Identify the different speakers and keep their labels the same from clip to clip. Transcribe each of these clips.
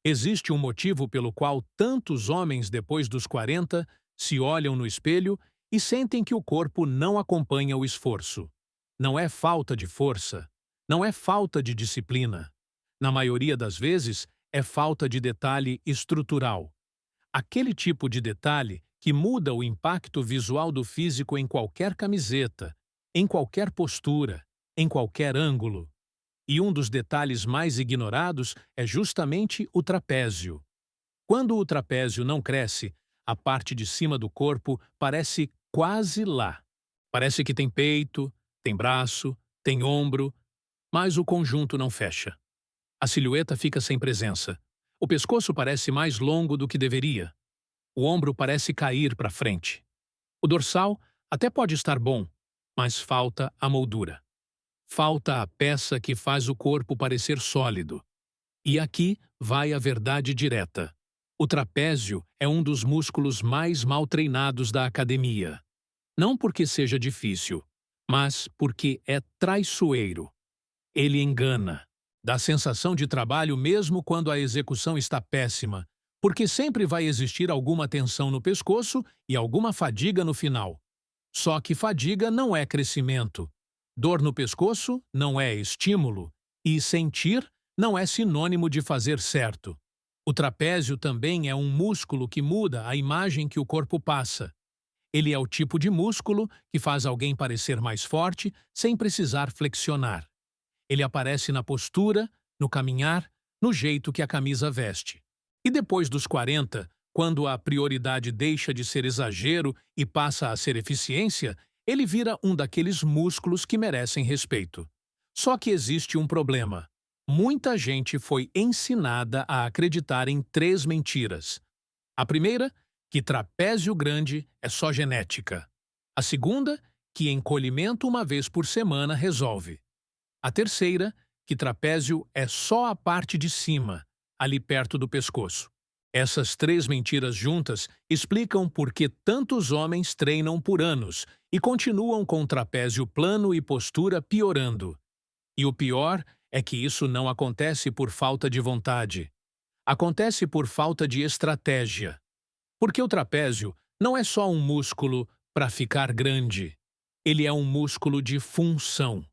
Speaker 1: Existe um motivo pelo qual tantos homens depois dos 40 se olham no espelho e sentem que o corpo não acompanha o esforço. Não é falta de força, não é falta de disciplina. Na maioria das vezes, é falta de detalhe estrutural. Aquele tipo de detalhe que muda o impacto visual do físico em qualquer camiseta, em qualquer postura, em qualquer ângulo. E um dos detalhes mais ignorados é justamente o trapézio. Quando o trapézio não cresce, a parte de cima do corpo parece quase lá. Parece que tem peito, tem braço, tem ombro, mas o conjunto não fecha. A silhueta fica sem presença. O pescoço parece mais longo do que deveria. O ombro parece cair para frente. O dorsal até pode estar bom, mas falta a moldura. Falta a peça que faz o corpo parecer sólido. E aqui vai a verdade direta. O trapézio é um dos músculos mais mal treinados da academia. Não porque seja difícil, mas porque é traiçoeiro. Ele engana. Dá sensação de trabalho mesmo quando a execução está péssima, porque sempre vai existir alguma tensão no pescoço e alguma fadiga no final. Só que fadiga não é crescimento. Dor no pescoço não é estímulo. E sentir não é sinônimo de fazer certo. O trapézio também é um músculo que muda a imagem que o corpo passa. Ele é o tipo de músculo que faz alguém parecer mais forte sem precisar flexionar. Ele aparece na postura, no caminhar, no jeito que a camisa veste. E depois dos 40, quando a prioridade deixa de ser exagero e passa a ser eficiência, ele vira um daqueles músculos que merecem respeito. Só que existe um problema. Muita gente foi ensinada a acreditar em três mentiras. A primeira, que trapézio grande é só genética. A segunda, que encolhimento uma vez por semana resolve. A terceira, que trapézio é só a parte de cima, ali perto do pescoço. Essas três mentiras juntas explicam por que tantos homens treinam por anos e continuam com trapézio plano e postura piorando. E o pior é que isso não acontece por falta de vontade. Acontece por falta de estratégia. Porque o trapézio não é só um músculo para ficar grande. Ele é um músculo de função.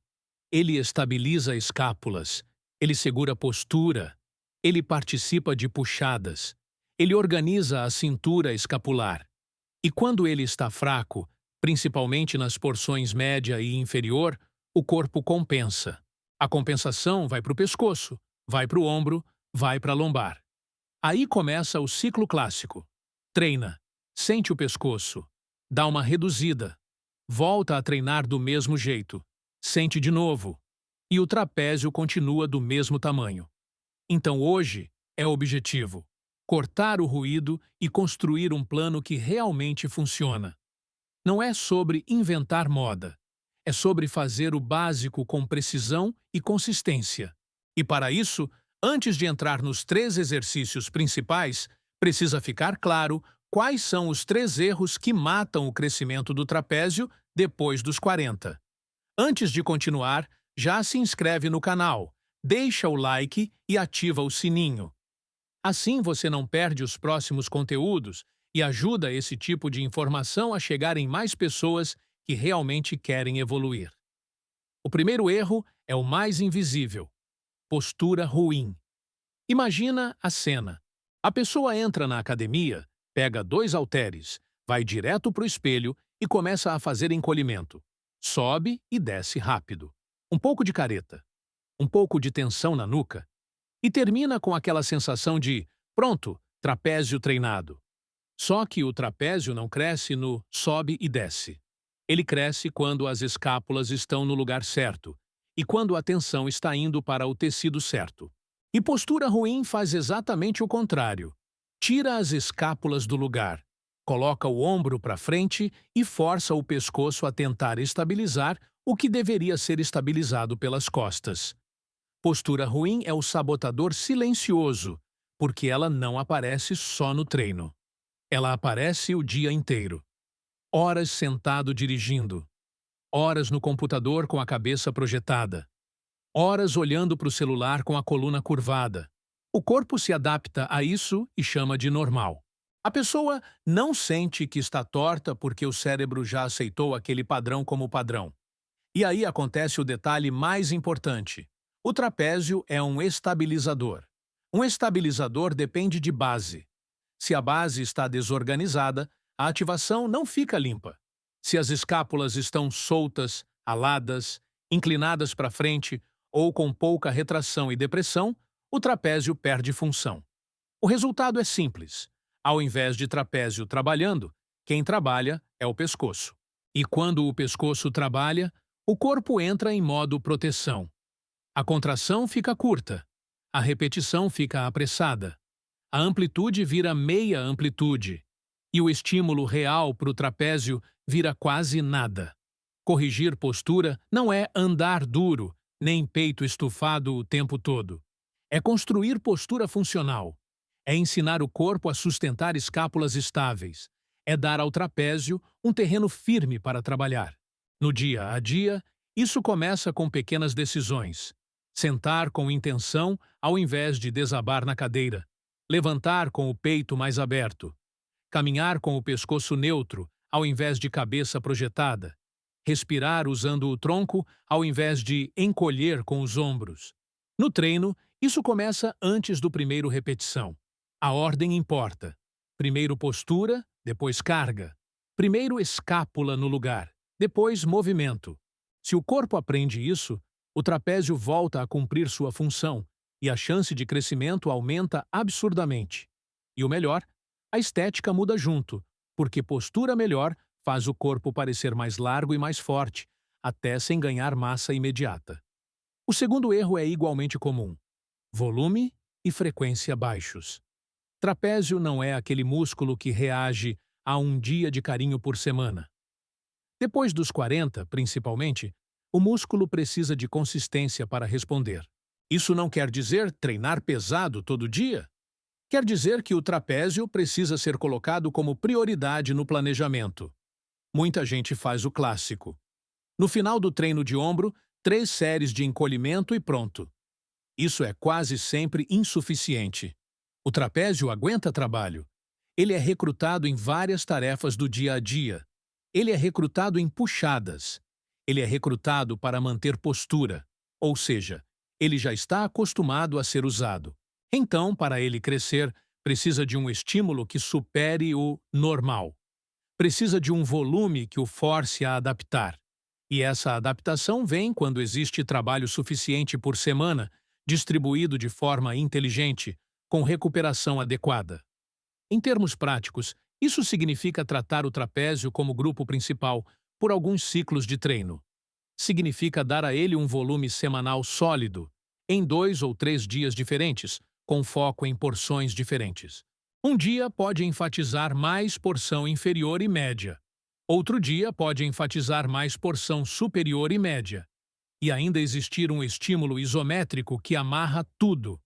Speaker 1: Ele estabiliza escápulas, ele segura a postura, ele participa de puxadas, ele organiza a cintura escapular. E quando ele está fraco, principalmente nas porções média e inferior, o corpo compensa. A compensação vai para o pescoço, vai para o ombro, vai para a lombar. Aí começa o ciclo clássico. Treina, sente o pescoço, dá uma reduzida, volta a treinar do mesmo jeito, sente de novo, e o trapézio continua do mesmo tamanho. Então hoje é o objetivo: cortar o ruído e construir um plano que realmente funciona. Não é sobre inventar moda, é sobre fazer o básico com precisão e consistência. E para isso, antes de entrar nos três exercícios principais, precisa ficar claro quais são os três erros que matam o crescimento do trapézio depois dos 40. Antes de continuar, já se inscreve no canal, deixa o like e ativa o sininho. Assim você não perde os próximos conteúdos e ajuda esse tipo de informação a chegar em mais pessoas que realmente querem evoluir. O primeiro erro é o mais invisível: postura ruim. Imagina a cena. A pessoa entra na academia, pega 2 halteres, vai direto para o espelho e começa a fazer encolhimento. Sobe e desce rápido. Um pouco de careta, um pouco de tensão na nuca e termina com aquela sensação de pronto, trapézio treinado. Só que o trapézio não cresce no sobe e desce. Ele cresce quando as escápulas estão no lugar certo e quando a tensão está indo para o tecido certo. E postura ruim faz exatamente o contrário. Tira as escápulas do lugar, coloca o ombro para frente e força o pescoço a tentar estabilizar o que deveria ser estabilizado pelas costas. Postura ruim é o sabotador silencioso, porque ela não aparece só no treino. Ela aparece o dia inteiro. Horas sentado dirigindo. Horas no computador com a cabeça projetada. Horas olhando para o celular com a coluna curvada. O corpo se adapta a isso e chama de normal. A pessoa não sente que está torta porque o cérebro já aceitou aquele padrão como padrão. E aí acontece o detalhe mais importante. O trapézio é um estabilizador. Um estabilizador depende de base. Se a base está desorganizada, a ativação não fica limpa. Se as escápulas estão soltas, aladas, inclinadas para frente ou com pouca retração e depressão, o trapézio perde função. O resultado é simples. Ao invés de trapézio trabalhando, quem trabalha é o pescoço. E quando o pescoço trabalha, o corpo entra em modo proteção. A contração fica curta. A repetição fica apressada. A amplitude vira meia amplitude. E o estímulo real para o trapézio vira quase nada. Corrigir postura não é andar duro, nem peito estufado o tempo todo. É construir postura funcional. É ensinar o corpo a sustentar escápulas estáveis. É dar ao trapézio um terreno firme para trabalhar. No dia a dia, isso começa com pequenas decisões. Sentar com intenção ao invés de desabar na cadeira. Levantar com o peito mais aberto. Caminhar com o pescoço neutro ao invés de cabeça projetada. Respirar usando o tronco ao invés de encolher com os ombros. No treino, isso começa antes do primeiro repetição. A ordem importa. Primeiro postura, depois carga. Primeiro escápula no lugar, depois movimento. Se o corpo aprende isso, o trapézio volta a cumprir sua função e a chance de crescimento aumenta absurdamente. E o melhor, a estética muda junto, porque postura melhor faz o corpo parecer mais largo e mais forte, até sem ganhar massa imediata. O segundo erro é igualmente comum. Volume e frequência baixos. Trapézio não é aquele músculo que reage a um dia de carinho por semana. Depois dos 40, principalmente, o músculo precisa de consistência para responder. Isso não quer dizer treinar pesado todo dia. Quer dizer que o trapézio precisa ser colocado como prioridade no planejamento. Muita gente faz o clássico. No final do treino de ombro, 3 séries de encolhimento e pronto. Isso é quase sempre insuficiente. O trapézio aguenta trabalho. Ele é recrutado em várias tarefas do dia a dia. Ele é recrutado em puxadas. Ele é recrutado para manter postura, ou seja, ele já está acostumado a ser usado. Então, para ele crescer, precisa de um estímulo que supere o normal. Precisa de um volume que o force a adaptar. E essa adaptação vem quando existe trabalho suficiente por semana, distribuído de forma inteligente, com recuperação adequada. Em termos práticos, isso significa tratar o trapézio como grupo principal por alguns ciclos de treino. Significa dar a ele um volume semanal sólido, em 2 ou 3 dias diferentes, com foco em porções diferentes. Um dia pode enfatizar mais porção inferior e média. Outro dia pode enfatizar mais porção superior e média. E ainda existir um estímulo isométrico que amarra tudo.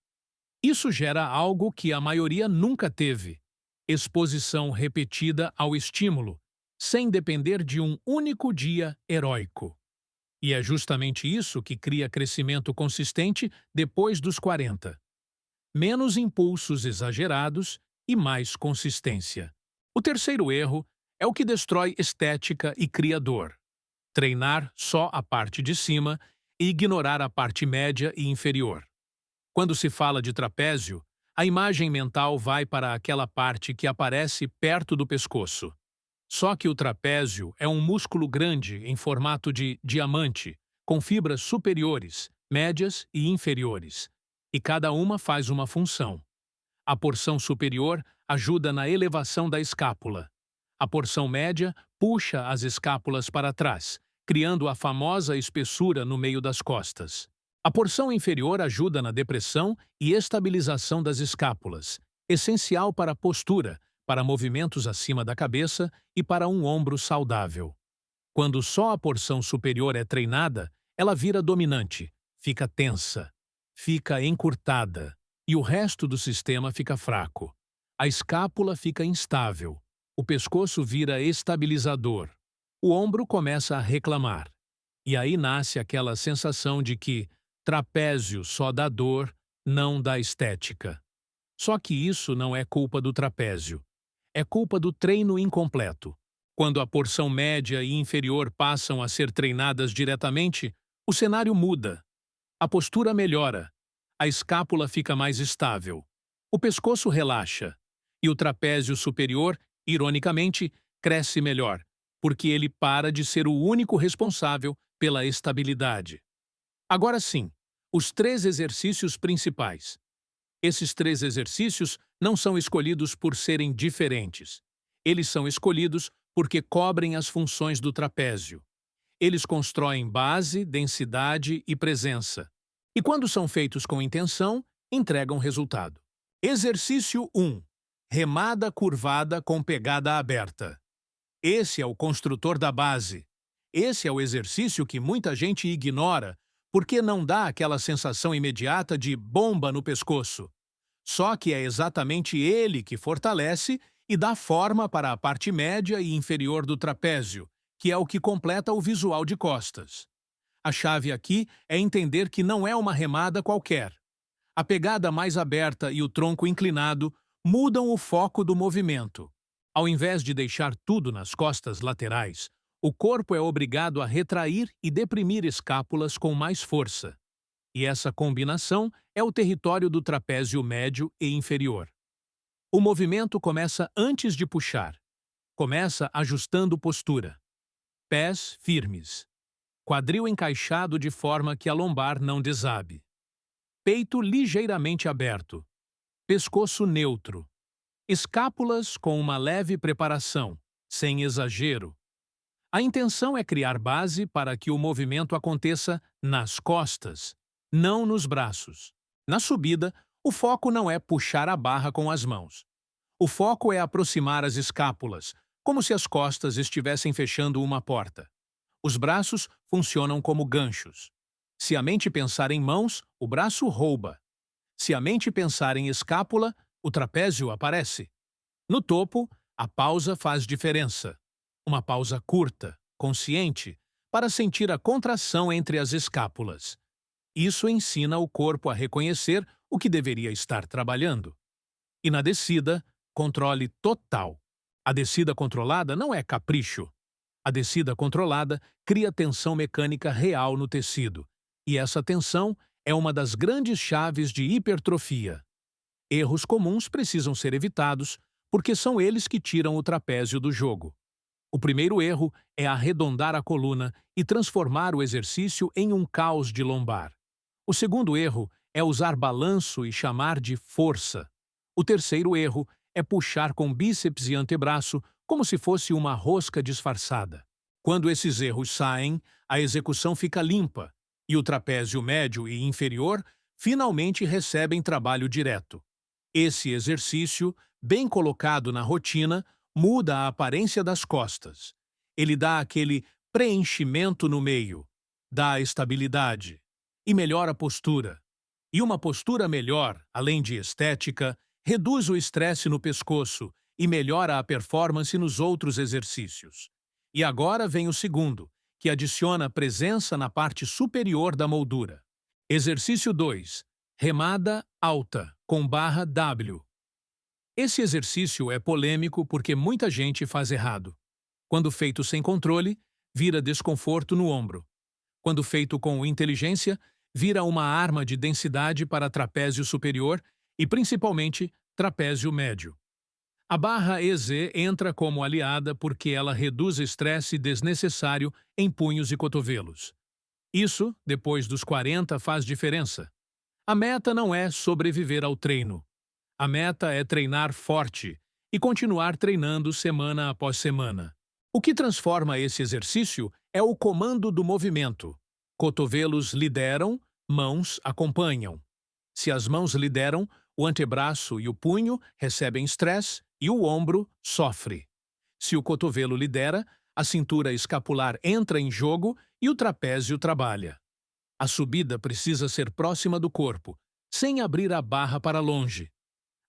Speaker 1: Isso gera algo que a maioria nunca teve: exposição repetida ao estímulo, sem depender de um único dia heróico. E é justamente isso que cria crescimento consistente depois dos 40. Menos impulsos exagerados e mais consistência. O terceiro erro é o que destrói estética e cria dor. Treinar só a parte de cima e ignorar a parte média e inferior. Quando se fala de trapézio, a imagem mental vai para aquela parte que aparece perto do pescoço. Só que o trapézio é um músculo grande em formato de diamante, com fibras superiores, médias e inferiores, e cada uma faz uma função. A porção superior ajuda na elevação da escápula. A porção média puxa as escápulas para trás, criando a famosa espessura no meio das costas. A porção inferior ajuda na depressão e estabilização das escápulas, essencial para a postura, para movimentos acima da cabeça e para um ombro saudável. Quando só a porção superior é treinada, ela vira dominante, fica tensa, fica encurtada, e o resto do sistema fica fraco. A escápula fica instável, o pescoço vira estabilizador, o ombro começa a reclamar. E aí nasce aquela sensação de que trapézio só dá dor, não da estética. Só que isso não é culpa do trapézio. É culpa do treino incompleto. Quando a porção média e inferior passam a ser treinadas diretamente, o cenário muda. A postura melhora. A escápula fica mais estável. O pescoço relaxa. E o trapézio superior, ironicamente, cresce melhor, porque ele para de ser o único responsável pela estabilidade. Agora sim, os 3 exercícios principais. Esses 3 exercícios não são escolhidos por serem diferentes. Eles são escolhidos porque cobrem as funções do trapézio. Eles constroem base, densidade e presença. E quando são feitos com intenção, entregam resultado. Exercício 1. Remada curvada com pegada aberta. Esse é o construtor da base. Esse é o exercício que muita gente ignora porque não dá aquela sensação imediata de bomba no pescoço. Só que é exatamente ele que fortalece e dá forma para a parte média e inferior do trapézio, que é o que completa o visual de costas. A chave aqui é entender que não é uma remada qualquer. A pegada mais aberta e o tronco inclinado mudam o foco do movimento. Ao invés de deixar tudo nas costas laterais, o corpo é obrigado a retrair e deprimir escápulas com mais força. E essa combinação é o território do trapézio médio e inferior. O movimento começa antes de puxar. Começa ajustando postura. Pés firmes. Quadril encaixado de forma que a lombar não desabe. Peito ligeiramente aberto. Pescoço neutro. Escápulas com uma leve preparação, sem exagero. A intenção é criar base para que o movimento aconteça nas costas, não nos braços. Na subida, o foco não é puxar a barra com as mãos. O foco é aproximar as escápulas, como se as costas estivessem fechando uma porta. Os braços funcionam como ganchos. Se a mente pensar em mãos, o braço rouba. Se a mente pensar em escápula, o trapézio aparece. No topo, a pausa faz diferença. Uma pausa curta, consciente, para sentir a contração entre as escápulas. Isso ensina o corpo a reconhecer o que deveria estar trabalhando. E na descida, controle total. A descida controlada não é capricho. A descida controlada cria tensão mecânica real no tecido. E essa tensão é uma das grandes chaves de hipertrofia. Erros comuns precisam ser evitados porque são eles que tiram o trapézio do jogo. O primeiro erro é arredondar a coluna e transformar o exercício em um caos de lombar. O segundo erro é usar balanço e chamar de força. O terceiro erro é puxar com bíceps e antebraço como se fosse uma rosca disfarçada. Quando esses erros saem, a execução fica limpa e o trapézio médio e inferior finalmente recebem trabalho direto. Esse exercício, bem colocado na rotina, muda a aparência das costas. Ele dá aquele preenchimento no meio, dá estabilidade e melhora a postura. E uma postura melhor, além de estética, reduz o estresse no pescoço e melhora a performance nos outros exercícios. E agora vem o segundo, que adiciona presença na parte superior da moldura. Exercício 2. Remada alta, com barra W. Esse exercício é polêmico porque muita gente faz errado. Quando feito sem controle, vira desconforto no ombro. Quando feito com inteligência, vira uma arma de densidade para trapézio superior e, principalmente, trapézio médio. A barra EZ entra como aliada porque ela reduz estresse desnecessário em punhos e cotovelos. Isso, depois dos 40, faz diferença. A meta não é sobreviver ao treino. A meta é treinar forte e continuar treinando semana após semana. O que transforma esse exercício é o comando do movimento. Cotovelos lideram, mãos acompanham. Se as mãos lideram, o antebraço e o punho recebem estresse e o ombro sofre. Se o cotovelo lidera, a cintura escapular entra em jogo e o trapézio trabalha. A subida precisa ser próxima do corpo, sem abrir a barra para longe.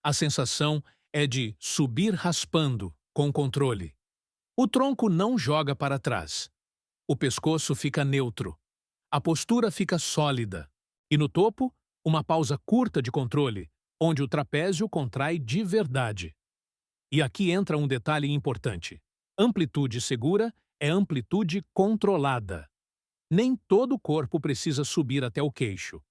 Speaker 1: A sensação é de subir raspando, com controle. O tronco não joga para trás. O pescoço fica neutro. A postura fica sólida. E no topo, uma pausa curta de controle, onde o trapézio contrai de verdade. E aqui entra um detalhe importante. Amplitude segura é amplitude controlada. Nem todo o corpo precisa subir até o queixo.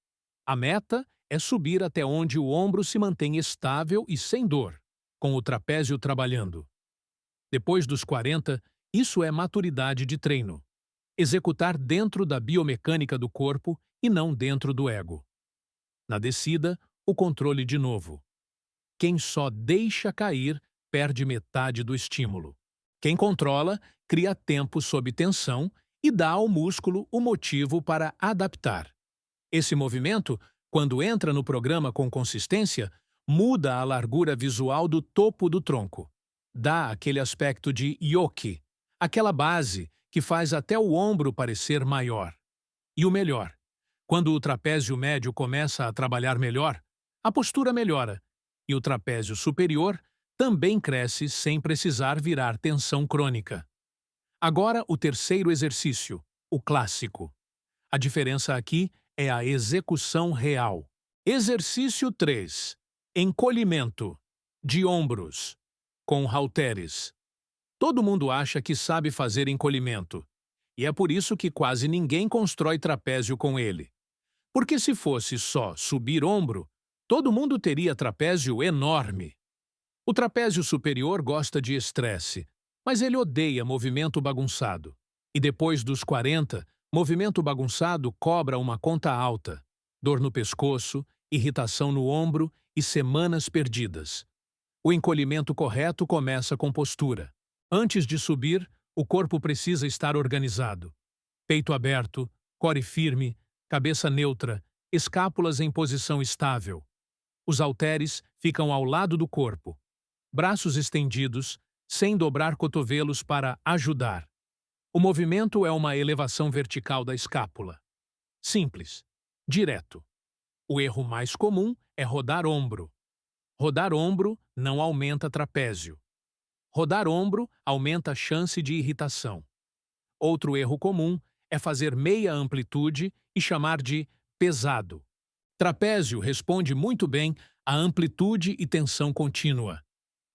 Speaker 1: A meta é subir até onde o ombro se mantém estável e sem dor, com o trapézio trabalhando. Depois dos 40, isso é maturidade de treino. Executar dentro da biomecânica do corpo e não dentro do ego. Na descida, o controle de novo. Quem só deixa cair perde metade do estímulo. Quem controla cria tempo sob tensão e dá ao músculo o motivo para adaptar. Esse movimento, quando entra no programa com consistência, muda a largura visual do topo do tronco. Dá aquele aspecto de yoke, aquela base que faz até o ombro parecer maior. E o melhor, quando o trapézio médio começa a trabalhar melhor, a postura melhora e o trapézio superior também cresce sem precisar virar tensão crônica. Agora, o terceiro exercício, o clássico. A diferença aqui é a execução real. Exercício 3. Encolhimento de ombros com halteres. Todo mundo acha que sabe fazer encolhimento, e é por isso que quase ninguém constrói trapézio com ele. Porque se fosse só subir ombro, todo mundo teria trapézio enorme. O trapézio superior gosta de estresse, mas ele odeia movimento bagunçado. E depois dos 40, movimento bagunçado cobra uma conta alta. Dor no pescoço, irritação no ombro e semanas perdidas. O encolhimento correto começa com postura. Antes de subir, o corpo precisa estar organizado. Peito aberto, core firme, cabeça neutra, escápulas em posição estável. Os halteres ficam ao lado do corpo. Braços estendidos, sem dobrar cotovelos para ajudar. O movimento é uma elevação vertical da escápula. Simples, direto. O erro mais comum é rodar ombro. Rodar ombro não aumenta trapézio. Rodar ombro aumenta a chance de irritação. Outro erro comum é fazer meia amplitude e chamar de pesado. Trapézio responde muito bem à amplitude e tensão contínua.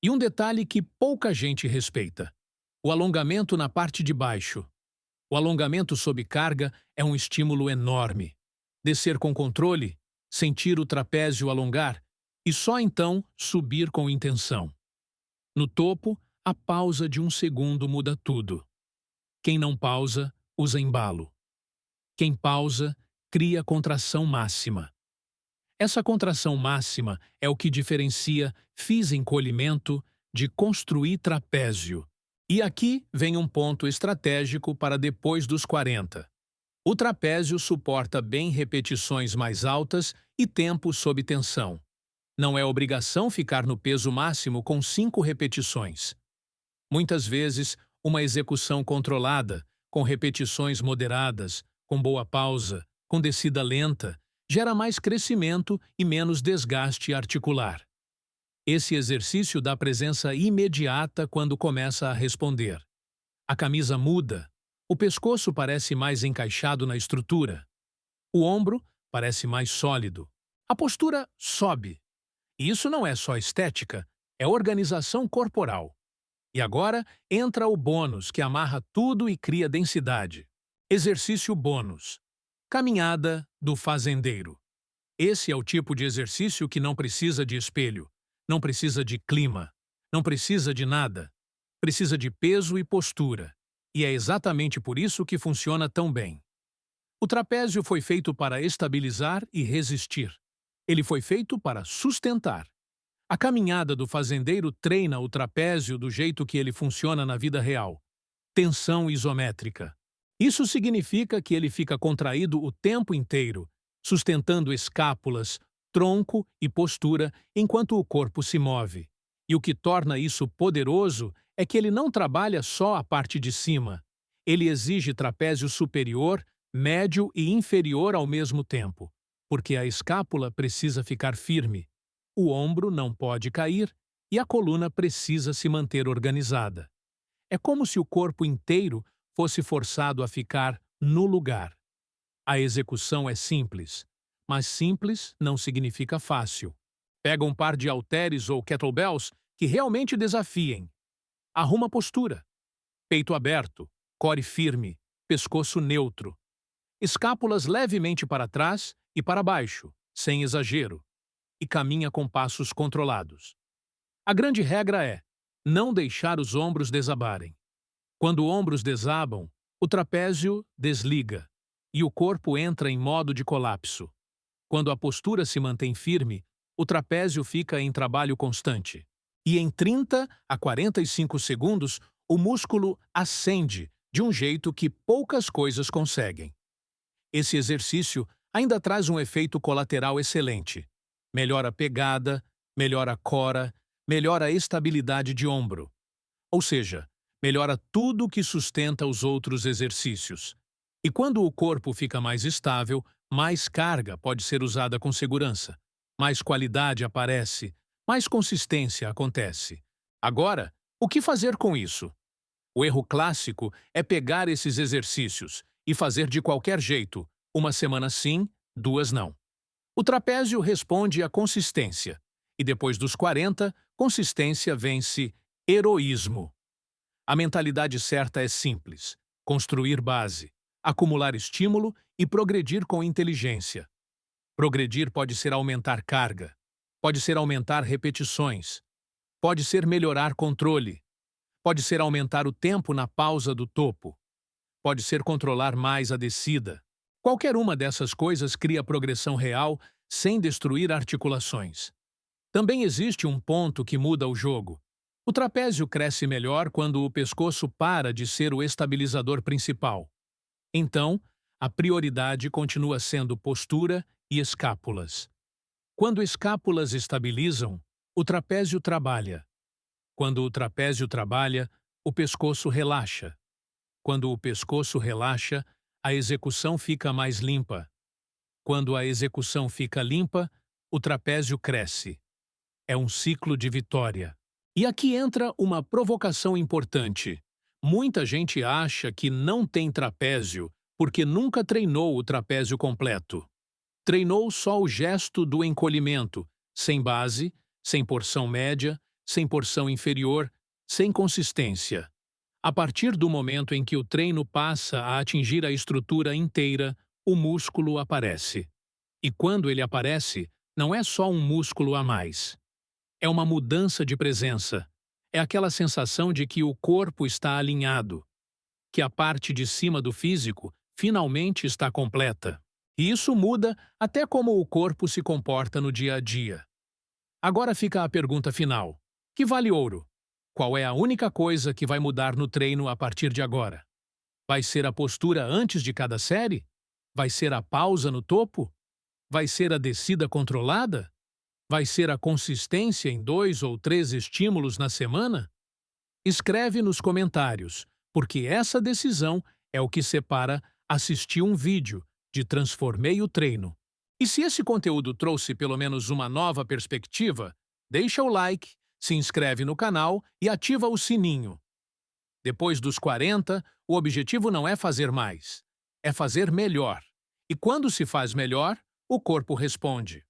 Speaker 1: E um detalhe que pouca gente respeita: o alongamento na parte de baixo. O alongamento sob carga é um estímulo enorme. Descer com controle, sentir o trapézio alongar e só então subir com intenção. No topo, a pausa de um segundo muda tudo. Quem não pausa, usa embalo. Quem pausa, cria contração máxima. Essa contração máxima é o que diferencia fiz encolhimento de construir trapézio. E aqui vem um ponto estratégico para depois dos 40. O trapézio suporta bem repetições mais altas e tempo sob tensão. Não é obrigação ficar no peso máximo com 5 repetições. Muitas vezes, uma execução controlada, com repetições moderadas, com boa pausa, com descida lenta, gera mais crescimento e menos desgaste articular. Esse exercício dá presença imediata quando começa a responder. A camisa muda, o pescoço parece mais encaixado na estrutura, o ombro parece mais sólido, a postura sobe. E isso não é só estética, é organização corporal. E agora entra o bônus que amarra tudo e cria densidade. Exercício bônus. Caminhada do fazendeiro. Esse é o tipo de exercício que não precisa de espelho, não precisa de clima, não precisa de nada. Precisa de peso e postura. E é exatamente por isso que funciona tão bem. O trapézio foi feito para estabilizar e resistir. Ele foi feito para sustentar. A caminhada do fazendeiro treina o trapézio do jeito que ele funciona na vida real. Tensão isométrica. Isso significa que ele fica contraído o tempo inteiro, sustentando escápulas, tronco e postura enquanto o corpo se move. E o que torna isso poderoso é que ele não trabalha só a parte de cima. Ele exige trapézio superior, médio e inferior ao mesmo tempo, porque a escápula precisa ficar firme, o ombro não pode cair e a coluna precisa se manter organizada. É como se o corpo inteiro fosse forçado a ficar no lugar. A execução é simples, mas simples não significa fácil. Pega um par de halteres ou kettlebells que realmente desafiem. Arruma a postura. Peito aberto, core firme, pescoço neutro. Escápulas levemente para trás e para baixo, sem exagero. E caminha com passos controlados. A grande regra é não deixar os ombros desabarem. Quando ombros desabam, o trapézio desliga e o corpo entra em modo de colapso. Quando a postura se mantém firme, o trapézio fica em trabalho constante. E em 30 a 45 segundos, o músculo ascende de um jeito que poucas coisas conseguem. Esse exercício ainda traz um efeito colateral excelente. Melhora a pegada, melhora a cora, melhora a estabilidade de ombro. Ou seja, melhora tudo que sustenta os outros exercícios. E quando o corpo fica mais estável, mais carga pode ser usada com segurança, mais qualidade aparece, mais consistência acontece. Agora, o que fazer com isso? O erro clássico é pegar esses exercícios e fazer de qualquer jeito, uma semana sim, 2 não. O trapézio responde à consistência, e depois dos 40, consistência vence heroísmo. A mentalidade certa é simples: construir base, acumular estímulo e progredir com inteligência. Progredir pode ser aumentar carga, pode ser aumentar repetições, pode ser melhorar controle, pode ser aumentar o tempo na pausa do topo, pode ser controlar mais a descida. Qualquer uma dessas coisas cria progressão real sem destruir articulações. Também existe um ponto que muda o jogo. O trapézio cresce melhor quando o pescoço para de ser o estabilizador principal. Então, a prioridade continua sendo postura e escápulas. Quando escápulas estabilizam, o trapézio trabalha. Quando o trapézio trabalha, o pescoço relaxa. Quando o pescoço relaxa, a execução fica mais limpa. Quando a execução fica limpa, o trapézio cresce. É um ciclo de vitória. E aqui entra uma provocação importante. Muita gente acha que não tem trapézio porque nunca treinou o trapézio completo. Treinou só o gesto do encolhimento, sem base, sem porção média, sem porção inferior, sem consistência. A partir do momento em que o treino passa a atingir a estrutura inteira, o músculo aparece. E quando ele aparece, não é só um músculo a mais. É uma mudança de presença. É aquela sensação de que o corpo está alinhado, que a parte de cima do físico finalmente está completa. E isso muda até como o corpo se comporta no dia a dia. Agora fica a pergunta final: que vale ouro? Qual é a única coisa que vai mudar no treino a partir de agora? Vai ser a postura antes de cada série? Vai ser a pausa no topo? Vai ser a descida controlada? Vai ser a consistência em 2 ou 3 estímulos na semana? Escreve nos comentários, porque essa decisão é o que separa assistir um vídeo de Transformei o Treino. E se esse conteúdo trouxe pelo menos uma nova perspectiva, deixa o like, se inscreve no canal e ativa o sininho. Depois dos 40, o objetivo não é fazer mais, é fazer melhor. E quando se faz melhor, o corpo responde.